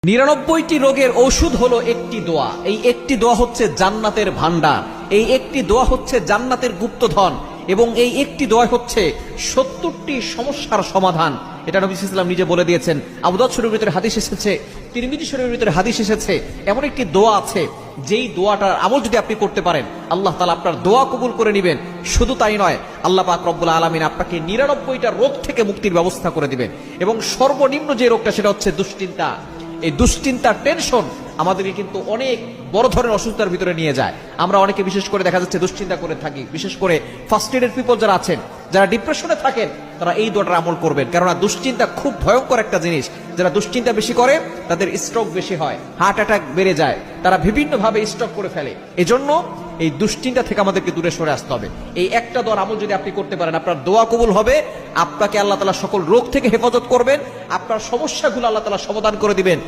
৯৯টি রোগের ঔষধ হলো একটি দোয়া। এই একটি দোয়া হচ্ছে জান্নাতের ভান্ডার, এই একটি দোয়া হচ্ছে জান্নাতের গুপ্তধন, এবং এই একটি দোয়া হচ্ছে ৭০টি সমস্যার সমাধান। এটা নবী সাল্লাল্লাহু আলাইহি ওয়াসাল্লাম নিজে বলে দিয়েছেন। আবু দাউদ শরীফের ভিতরে হাদিস এসেছে, তিরমিজি শরীফের ভিতরে হাদিস এসেছে, এমন একটি দোয়া আছে যেই দোয়াটার আমল যদি আপনি করতে পারেন আল্লাহ তাআলা আপনার দোয়া কবুল করে নেবেন। শুধু তাই নয়, আল্লাহ পাক রব্বুল আলামিন আপনাকে ৯৯টা রোগ থেকে মুক্তির ব্যবস্থা করে দিবেন। এবং সর্বনিম্ন যে রোগটা সেটা হচ্ছে দুশ্চিন্তা। এই দুশ্চিন্তা, টেনশন আমাদেরকে কিন্তু অনেক বড় ধরনের অসুস্থতার ভিতরে নিয়ে যায়। আমরা অনেকে বিশেষ করে দেখা যাচ্ছে দুশ্চিন্তা করে থাকি। বিশেষ করে ফার্স্টেডের পিপল যারা আছেন, যারা ডিপ্রেশনে থাকেন, তারা এই দোয়াটার আমল করবেন। কেননা দুশ্চিন্তা খুব ভয়ঙ্কর একটা জিনিস। যারা দুশ্চিন্তা বেশি করে তাদের স্ট্রোক বেশি হয়, হার্ট অ্যাটাক বেড়ে যায়, তারা বিভিন্নভাবে স্ট্রোক করে ফেলে। এজন্য এই দুশ্চিন্তা থেকে আমাদেরকে দূরে সরে আসতে হবে। এই একটা দোয়ার আমল যদি আপনি করতে পারেন, আপনার দোয়া কবুল হবে, আপনাকে আল্লাহ তাআলা সকল রোগ থেকে হেফাজত করবেন, আপনার সমস্যাগুলো আল্লাহ তাআলা সমাধান করে দিবেন।